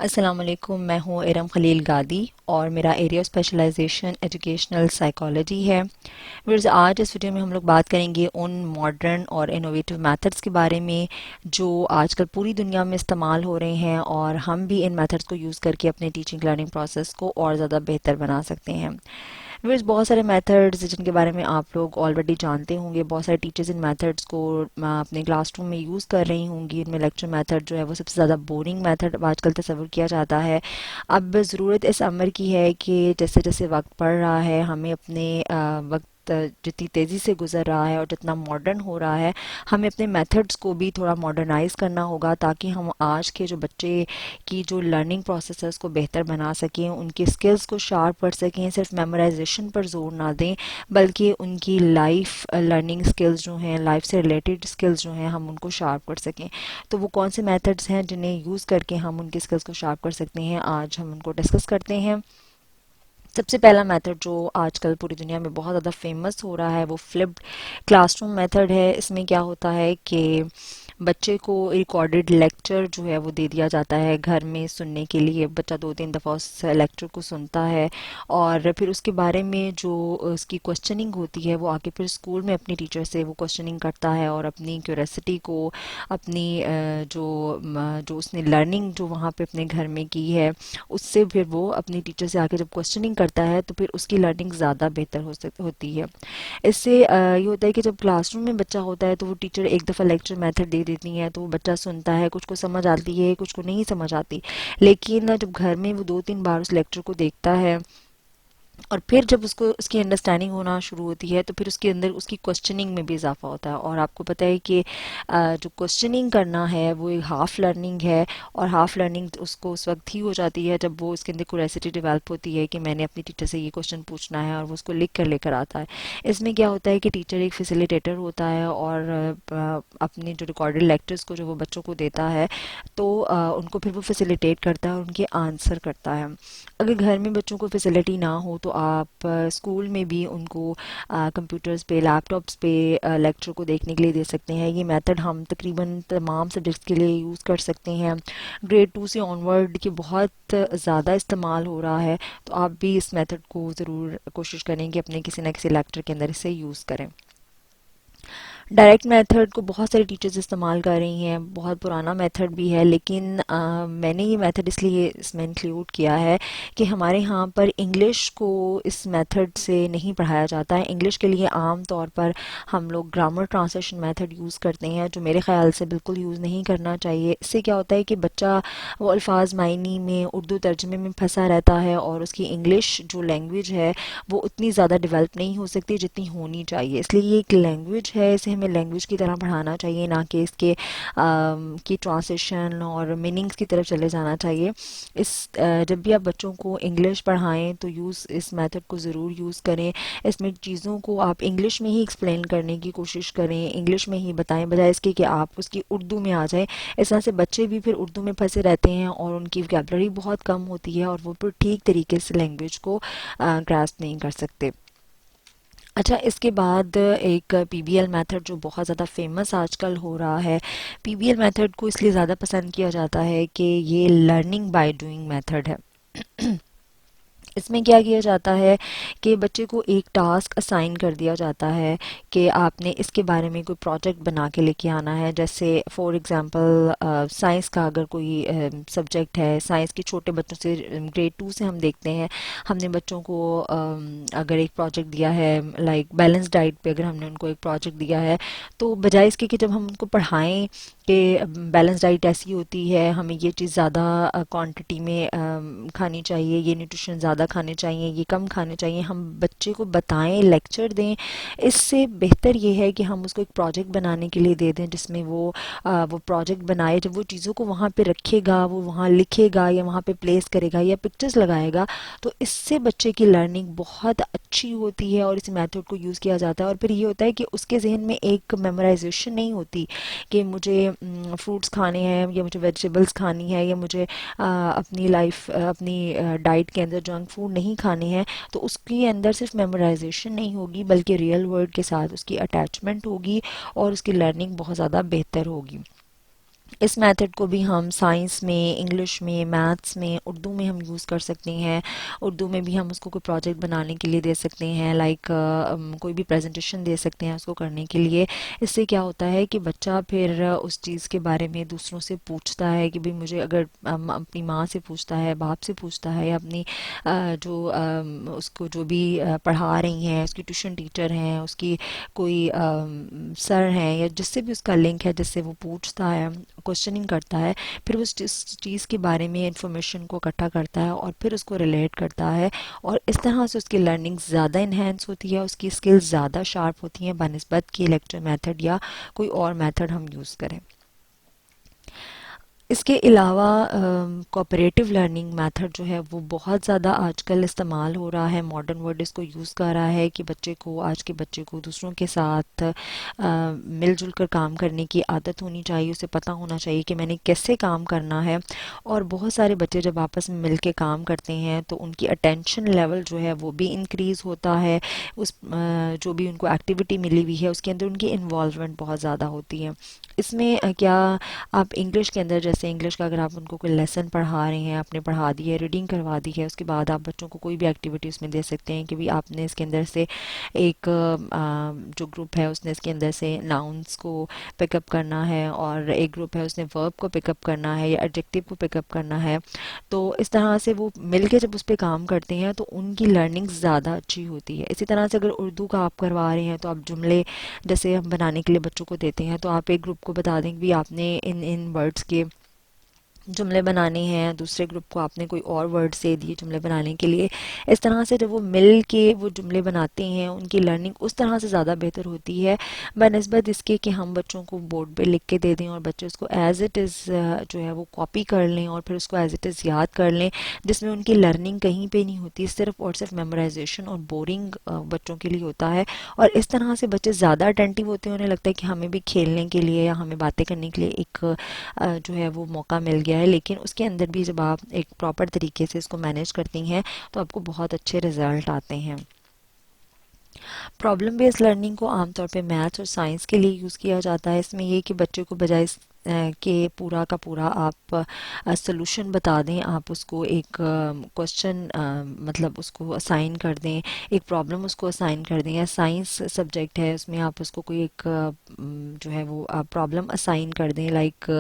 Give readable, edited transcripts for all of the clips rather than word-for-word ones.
السلام علیکم، میں ہوں ارم خلیل گادی اور میرا area of specialisation educational psychology ہے۔ ویئرز آج اس ویڈیو میں ہم لوگ بات کریں گے ان ماڈرن اور انوویٹیو میتھڈس کے بارے میں جو آج کل پوری دنیا میں استعمال ہو رہے ہیں، اور ہم بھی ان میتھڈس کو یوز کر کے اپنے ٹیچنگ لرننگ پروسیس کو اور زیادہ بہتر بنا سکتے ہیں۔ ویئرز بہت سارے میتھڈز جن کے بارے میں آپ لوگ آلریڈی جانتے ہوں گے، بہت سارے ٹیچرز ان میتھڈس کو اپنے کلاس روم میں یوز کر رہی ہوں گی۔ ان میں لیکچر میتھڈ جو ہے وہ سب سے زیادہ بورنگ میتھڈ آج کل تصور کیا جاتا ہے۔ اب ضرورت اس امر کی ہے کہ جیسے جیسے وقت بڑھ رہا ہے، ہمیں اپنے وقت جتنی تیزی سے گزر رہا ہے اور جتنا ماڈرن ہو رہا ہے، ہمیں اپنے میتھڈس کو بھی تھوڑا ماڈرنائز کرنا ہوگا تاکہ ہم آج کے جو بچے کی جو لرننگ پروسیس ہے اس کو بہتر بنا سکیں، ان کی اسکلز کو شارپ کر سکیں، صرف میمورائزیشن پر زور نہ دیں بلکہ ان کی لائف لرننگ اسکلز جو ہیں، لائف سے ریلیٹڈ اسکلز جو ہیں، ہم ان کو شارپ کر سکیں۔ تو وہ کون سے میتھڈز ہیں جنہیں یوز کر کے ہم ان کی اسکلز کو شارپ کر سکتے ہیں، آج ہم ان کو ڈسکس کرتے ہیں۔ سب سے پہلا میتھڈ جو آج کل پوری دنیا میں بہت زیادہ فیمس ہو رہا ہے وہ فلپڈ کلاس روم میتھڈ ہے۔ اس میں کیا ہوتا ہے کہ بچے کو ریکارڈڈ لیکچر جو ہے وہ دے دیا جاتا ہے گھر میں سننے کے لیے۔ بچہ 2-3 دفعہ اس لیکچر کو سنتا ہے اور پھر اس کے بارے میں جو اس کی کوشچننگ ہوتی ہے وہ آ کے پھر اسکول میں اپنی ٹیچر سے وہ کوشچننگ کرتا ہے اور اپنی کیوریسٹی کو، اپنی جو اس نے لرننگ جو وہاں پہ اپنے گھر میں کی ہے اس سے پھر وہ اپنی ٹیچر سے آ کے جب کوشچننگ کرتا ہے تو پھر اس کی لرننگ زیادہ بہتر ہوتی ہے۔ اس سے یہ ہوتا ہے کہ جب کلاس روم میں بچہ ہوتا ہے تو وہ ٹیچر ایک دفعہ لیکچر میتھڈ دے دیتی ہیں تو وہ بچہ سنتا ہے، کچھ کو سمجھ آتی ہے، کچھ کو نہیں سمجھ آتی، لیکن جب گھر میں وہ 2-3 بار اس لیکچر کو دیکھتا ہے اور پھر جب اس کی انڈرسٹینڈنگ ہونا شروع ہوتی ہے تو پھر اس کے اندر اس کی کوشچننگ میں بھی اضافہ ہوتا ہے۔ اور آپ کو پتہ ہے کہ جو کوشچننگ کرنا ہے وہ ایک ہاف لرننگ ہے، اور ہاف لرننگ اس کو اس وقت ہی ہو جاتی ہے جب وہ اس کے اندر کیوریسٹی ڈیولپ ہوتی ہے کہ میں نے اپنی ٹیچر سے یہ کوشچن پوچھنا ہے، اور وہ اس کو لکھ کر لے کر آتا ہے۔ اس میں کیا ہوتا ہے کہ ٹیچر ایک فیسیلیٹیٹر ہوتا ہے اور اپنے جو ریکارڈڈ لیکچرز کو جو وہ بچوں کو دیتا ہے تو ان کو پھر وہ فیسیلیٹیٹ کرتا ہے اور ان کے آنسر کرتا ہے۔ اگر گھر میں بچوں کو فیسلٹی نہ ہو تو آپ اسکول میں بھی ان کو کمپیوٹرز پہ، لیپ ٹاپس پہ لیکچر کو دیکھنے کے لیے دے سکتے ہیں۔ یہ میتھڈ ہم تقریباً تمام سبجیکٹس کے لیے یوز کر سکتے ہیں۔ گریڈ 2 سے آنورڈ کی بہت زیادہ استعمال ہو رہا ہے، تو آپ بھی اس میتھڈ کو ضرور کوشش کریں کہ اپنے کسی نہ کسی لیکچر کے اندر اسے یوز کریں۔ ڈائریکٹ میتھڈ کو بہت سارے ٹیچرز استعمال کر رہی ہیں، بہت پرانا میتھڈ بھی ہے، لیکن میں نے یہ میتھڈ اس لیے اس میں انکلیوڈ کیا ہے کہ ہمارے ہاں پر انگلش کو اس میتھڈ سے نہیں پڑھایا جاتا ہے۔ انگلش کے لیے عام طور پر ہم لوگ گرامر ٹرانسلیشن میتھڈ یوز کرتے ہیں، جو میرے خیال سے بالکل یوز نہیں کرنا چاہیے۔ اس سے کیا ہوتا ہے کہ بچہ وہ الفاظ معنی میں، اردو ترجمے میں پھنسا رہتا ہے اور اس کی انگلش جو لینگویج ہے وہ اتنی زیادہ ڈیولپ نہیں ہو سکتی جتنی ہونی چاہیے۔ اس لیے یہ ایک لینگویج ہے، اسے ہمیں لینگویج کی طرح پڑھانا چاہیے، نہ کہ اس کے کی ٹرانسلیشن اور میننگز کی طرف چلے جانا چاہیے۔ جب بھی آپ بچوں کو انگلش پڑھائیں تو اس میتھڈ کو ضرور یوز کریں۔ اس میں چیزوں کو آپ انگلش میں ہی ایکسپلین کرنے کی کوشش کریں، انگلش میں ہی بتائیں، بجائے اس کے کہ آپ اس کی اردو میں آ جائیں۔ اس طرح سے بچے بھی پھر اردو میں پھنسے رہتے ہیں اور ان کی وکیبلری بہت کم ہوتی ہے اور وہ پھر ٹھیک طریقے سے لینگویج کو گراسپ نہیں کر سکتے۔ اچھا، اس کے بعد ایک پی بی ایل میتھڈ جو بہت زیادہ فیمس آج کل ہو رہا ہے۔ پی بی ایل میتھڈ کو اس لیے زیادہ پسند کیا جاتا ہے کہ یہ لرننگ بائی ڈوئنگ میتھڈ ہے۔ اس میں کیا کیا جاتا ہے کہ بچے کو ایک ٹاسک اسائن کر دیا جاتا ہے کہ آپ نے اس کے بارے میں کوئی پروجیکٹ بنا کے لے کے آنا ہے۔ جیسے فار ایگزامپل سائنس کا اگر کوئی سبجیکٹ ہے، سائنس کے چھوٹے بچوں سے گریڈ 2 سے ہم دیکھتے ہیں، ہم نے بچوں کو اگر ایک پروجیکٹ دیا ہے لائک بیلنس ڈائٹ پہ، اگر ہم نے ان کو ایک پروجیکٹ دیا ہے تو بجائے اس کے کہ جب ہم ان کو پڑھائیں کہ بیلنس ڈائٹ ایسی ہوتی ہے، ہمیں یہ چیز زیادہ کوانٹٹی میں کھانی چاہیے، یہ نیوٹریشن زیادہ کھانے چاہیے، یہ کم کھانے چاہیے، ہم بچے کو بتائیں، لیکچر دیں۔ اس سے بہتر یہ ہے کہ ہم اس کو ایک پروجیکٹ بنانے کے لیے دے دیں جس میں وہ پروجیکٹ بنائے، جب وہ چیزوں کو وہاں پہ رکھے گا، وہ وہاں لکھے گا یا وہاں پہ پلیس کرے گا یا پکچرز لگائے گا، تو اس سے بچے کی لرننگ بہت اچھی ہوتی ہے اور اس میتھڈ کو یوز کیا جاتا ہے۔ اور پھر یہ ہوتا ہے کہ اس کے ذہن میں ایک میمورائزیشن نہیں ہوتی کہ مجھے فروٹس کھانے ہیں یا مجھے ویجیٹیبلس کھانی ہے یا مجھے اپنی ڈائٹ کے اندر جنک فوڈ نہیں کھانے ہیں، تو اس کے اندر صرف میمورائزیشن نہیں ہوگی بلکہ ریئل ورلڈ کے ساتھ اس کی اٹیچمنٹ ہوگی اور اس کی لرننگ بہت زیادہ بہتر ہوگی۔ اس میتھڈ کو بھی ہم سائنس میں، انگلش میں، میتھس میں، اردو میں ہم یوز کر سکتے ہیں. اردو میں بھی ہم اس کو کوئی پروجیکٹ بنانے کے لیے دے سکتے ہیں، لائک کوئی بھی پریزنٹیشن دے سکتے ہیں اس کو کرنے کے لیے. اس سے کیا ہوتا ہے کہ بچہ پھر اس چیز کے بارے میں دوسروں سے پوچھتا ہے کہ بھی مجھے، اگر اپنی ماں سے پوچھتا ہے، باپ سے پوچھتا ہے، یا اپنی جو اس کو جو بھی پڑھا رہی ہیں، اس کی ٹیوشن ٹیچر ہیں، اس کی کوئی سر ہیں، یا جس سے بھی اس کا لنک ہے، جس سے وہ پوچھتا ہے، کوشچننگ کرتا ہے، پھر وہ اس چیز کے بارے میں انفارمیشن کو اکٹھا کرتا ہے اور پھر اس کو ریلیٹ کرتا ہے، اور اس طرح سے اس کی لرننگ زیادہ انہینس ہوتی ہے، اس کی اسکلز زیادہ شارپ ہوتی ہیں بنسبت کہ لیکچر میتھڈ یا کوئی اور میتھڈ ہم یوز کریں. اس کے علاوہ کوآپریٹیو لرننگ میتھڈ جو ہے وہ بہت زیادہ آج کل استعمال ہو رہا ہے. ماڈرن ورلڈ اس کو یوز کر رہا ہے کہ بچے کو، آج کے بچے کو دوسروں کے ساتھ مل جل کر کام کرنے کی عادت ہونی چاہیے، اسے پتہ ہونا چاہیے کہ میں نے کیسے کام کرنا ہے. اور بہت سارے بچے جب آپس میں مل کے کام کرتے ہیں تو ان کی اٹینشن لیول جو ہے وہ بھی انکریز ہوتا ہے. اس جو بھی ان کو ایکٹیویٹی ملی ہوئی ہے اس کے اندر ان کی انوالومنٹ بہت زیادہ ہوتی ہے. اس میں کیا آپ انگلش کے اندر، جیسے انگلش کا اگر آپ ان کو کوئی لیسن پڑھا رہے ہیں، آپ نے پڑھا دی ہے، ریڈنگ کروا دی ہے، اس کے بعد آپ بچوں کو کوئی بھی ایکٹیویٹی اس میں دے سکتے ہیں کہ بھی آپ نے اس کے اندر سے ایک جو گروپ ہے اس نے اس کے اندر سے ناؤنس کو پک اپ کرنا ہے، اور ایک گروپ ہے اس نے ورب کو پک اپ کرنا ہے یا ایڈجیکٹو کو پک اپ کرنا ہے. تو اس طرح سے وہ مل کے جب اس پہ کام کرتے ہیں تو ان کی لرننگ زیادہ اچھی ہوتی ہے. اسی طرح سے اگر اردو کا آپ کروا رہے ہیں تو آپ جملے جیسے ہم بنانے کے لیے بچوں کو دیتے ہیں تو آپ ایک گروپ کو بتا دیں کہ بھی آپ نے ان ورڈز کے جملے بنانے ہیں، دوسرے گروپ کو آپ نے کوئی اور ورڈ سے دیے جملے بنانے کے لیے. اس طرح سے جب وہ مل کے وہ جملے بناتے ہیں ان کی لرننگ اس طرح سے زیادہ بہتر ہوتی ہے بنسبت اس کے کہ ہم بچوں کو بورڈ پہ لکھ کے دے دیں اور بچے اس کو ایز اٹ از جو ہے وہ کاپی کر لیں اور پھر اس کو ایز اٹ از یاد کر لیں، جس میں ان کی لرننگ کہیں پہ نہیں ہوتی، صرف اور صرف میمورائزیشن اور بورنگ بچوں کے لیے ہوتا ہے. اور اس طرح سے بچے زیادہ اٹینٹیو ہوتے ہیں، انہیں لگتا ہے کہ ہمیں بھی کھیلنے کے لیے یا ہمیں باتیں کرنے کے لیے ایک جو ہے وہ موقع مل گیا ہے. لیکن اس کے اندر بھی جب آپ ایک پراپر طریقے سے اس کو مینیج کرتی ہیں تو آپ کو بہت اچھے رزلٹ آتے ہیں. پرابلم بیس لرننگ کو عام طور پہ میتھس اور سائنس کے لیے یوز کیا جاتا ہے. اس میں یہ کہ بچے کو بجائے کہ پورا کا پورا آپ سلوشن بتا دیں، آپ اس کو ایک کوشچن مطلب اس کو اسائن کر دیں، ایک پرابلم اس کو اسائن کر دیں. یا سائنس سبجیکٹ ہے اس میں آپ اس کو کوئی ایک جو ہے وہ پرابلم اسائن کر دیں، لائک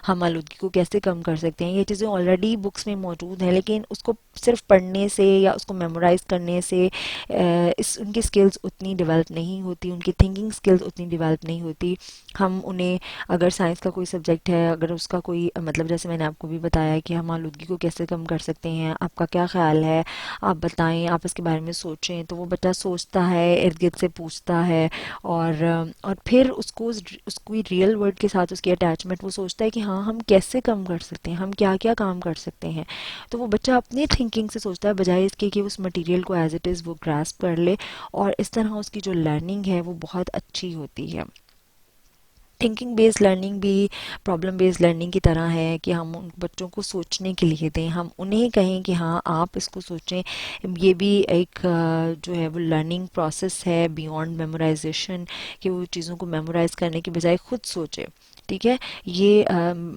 ہم آلودگی کو کیسے کم کر سکتے ہیں. یہ چیزیں آلریڈی بکس میں موجود ہیں لیکن اس کو صرف پڑھنے سے یا اس کو میمورائز کرنے سے ان کی سکلز اتنی ڈیولپ نہیں ہوتی، ان کی تھنکنگ سکلز اتنی ڈیولپ نہیں ہوتی. ہم انہیں اگر سائنس کا کوئی سبجیکٹ ہے، اگر اس کا کوئی مطلب جیسے میں نے آپ کو بھی بتایا کہ ہم آلودگی کو کیسے کم کر سکتے ہیں، آپ کا کیا خیال ہے، آپ بتائیں، آپ اس کے بارے میں سوچیں، تو وہ بچہ سوچتا ہے، ارد گرد سے پوچھتا ہے، اور پھر اس کو اس کوئی ریئل ورڈ کے ساتھ اس کی اٹیچمنٹ، وہ سوچتا ہے کہ ہاں ہم کیسے کم کر سکتے ہیں، ہم کیا کیا کام کر سکتے ہیں. تو وہ بچہ اپنی تھنکنگ سے سوچتا ہے بجائے اس کے کہ اس مٹیریل کو ایز اٹ از وہ گراسپ کر لے، اور اس طرح اس کی جو لرننگ ہے وہ بہت اچھی ہوتی ہے. تھنکنگ بیس لرننگ بھی پرابلم بیس لرننگ کی طرح ہے کہ ہم ان بچوں کو سوچنے کے لیے دیں، ہم انہیں کہیں کہ ہاں آپ اس کو سوچیں. یہ بھی ایک جو ہے وہ لرننگ پروسیس ہے بیونڈ میمورائزیشن، کہ وہ چیزوں کو میمورائز کرنے کے بجائے خود سوچے. ٹھیک ہے. یہ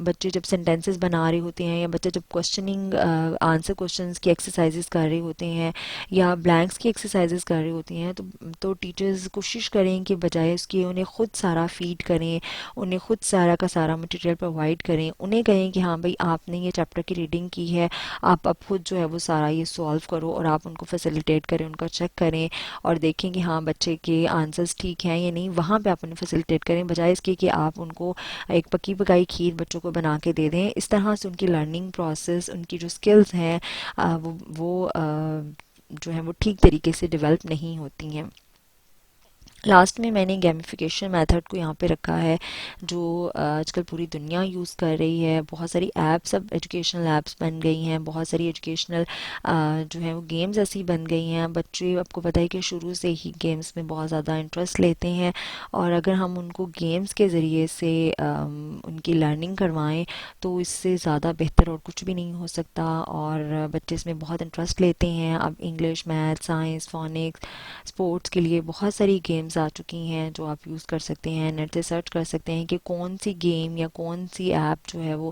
بچے جب سینٹینسز بنا رہے ہوتے ہیں، یا بچے جب کوشچننگ آنسر کوشچنز کی ایکسرسائزز کر رہے ہوتے ہیں یا بلینکس کی ایکسرسائزز کر رہی ہوتی ہیں، تو ٹیچرز کوشش کریں کہ بجائے اس کے انہیں خود سارا فیڈ کریں، انہیں خود سارا کا سارا مٹیریل پرووائڈ کریں، انہیں کہیں کہ ہاں بھائی آپ نے یہ چیپٹر کی ریڈنگ کی ہے، آپ اب خود جو ہے وہ سارا یہ سولو کرو، اور آپ ان کو فیسیلیٹیٹ کریں، ان کا چیک کریں اور دیکھیں کہ ہاں بچے کے آنسرز ٹھیک ہیں یا نہیں. وہاں پہ آپ انہیں فیسیلیٹیٹ کریں بجائے اس کے کہ آپ ان کو ایک پکی پکائی کھیر بچوں کو بنا کے دے دیں. اس طرح سے ان کی لرننگ پروسیس، ان کی جو سکلز ہیں وہ جو ہیں وہ ٹھیک طریقے سے ڈیولپ نہیں ہوتی ہیں. لاسٹ میں نے گیمیفیکیشن میتھڈ کو یہاں پہ رکھا ہے جو آج کل پوری دنیا یوز کر رہی ہے. بہت ساری ایپس، اب ایجوکیشنل ایپس بن گئی ہیں، بہت ساری ایجوکیشنل جو ہیں وہ گیمز ایسی بن گئی ہیں. بچے آپ کو پتہ ہے کہ شروع سے ہی گیمز میں بہت زیادہ انٹرسٹ لیتے ہیں، اور اگر ہم ان کو گیمز کے ذریعے سے ان کی لرننگ کروائیں تو اس سے زیادہ بہتر اور کچھ بھی نہیں ہو سکتا. اور بچے اس میں بہت انٹرسٹ لیتے ہیں. اب English, math, science, phonics, sports کے لیے بہت ساری گیمز گیمز آ چکی ہیں جو آپ یوز کر سکتے ہیں. نیٹ سے سرچ کر سکتے ہیں کہ کون سی گیم یا کون سی ایپ جو ہے وہ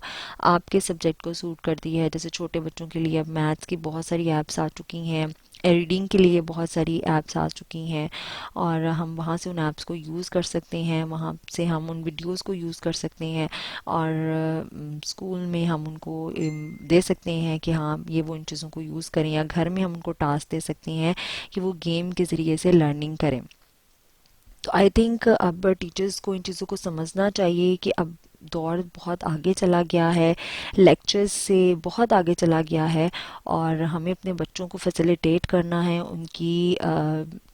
آپ کے سبجیکٹ کو سوٹ کرتی ہے. جیسے چھوٹے بچوں کے لیے اب میتھس کی بہت ساری ایپس آ چکی ہیں, ریڈنگ کے لیے بہت ساری ایپس آ چکی ہیں, اور ہم وہاں سے ان ایپس کو یوز کر سکتے ہیں, وہاں سے ہم ان ویڈیوز کو یوز کر سکتے ہیں, اور اسکول میں ہم ان کو دے سکتے ہیں کہ ہاں یہ وہ ان چیزوں کو یوز کریں, یا گھر میں ہم ان کو ٹاسک دے سکتے ہیں کہ وہ گیم کے ذریعے سے لرننگ کریں. تو آئی تھنک اب ٹیچرز کو ان چیزوں کو سمجھنا چاہیے کہ اب دور بہت آگے چلا گیا ہے, لیکچرز سے بہت آگے چلا گیا ہے, اور ہمیں اپنے بچوں کو فیسیلیٹیٹ کرنا ہے, ان کی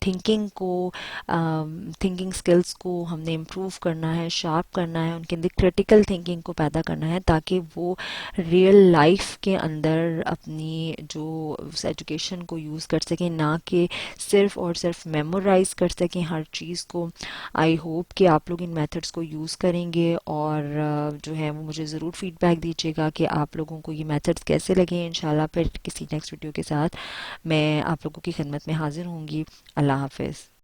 تھنکنگ کو, تھنکنگ سکلز کو ہم نے امپروو کرنا ہے, شارپ کرنا ہے, ان کے اندر کریٹیکل تھنکنگ کو پیدا کرنا ہے, تاکہ وہ ریئل لائف کے اندر اپنی جو اس ایجوکیشن کو یوز کر سکیں, نہ کہ صرف اور صرف میمورائز کر سکیں ہر چیز کو. آئی ہوپ کہ آپ لوگ ان میتھڈس کو یوز کریں گے, اور جو ہے وہ مجھے ضرور فیڈ بیک دیجیے گا کہ آپ لوگوں کو یہ میتھڈس کیسے لگیں. انشاءاللہ پھر کسی نیکسٹ ویڈیو کے ساتھ میں آپ لوگوں کی خدمت میں حاضر ہوں گی. اللہ حافظ.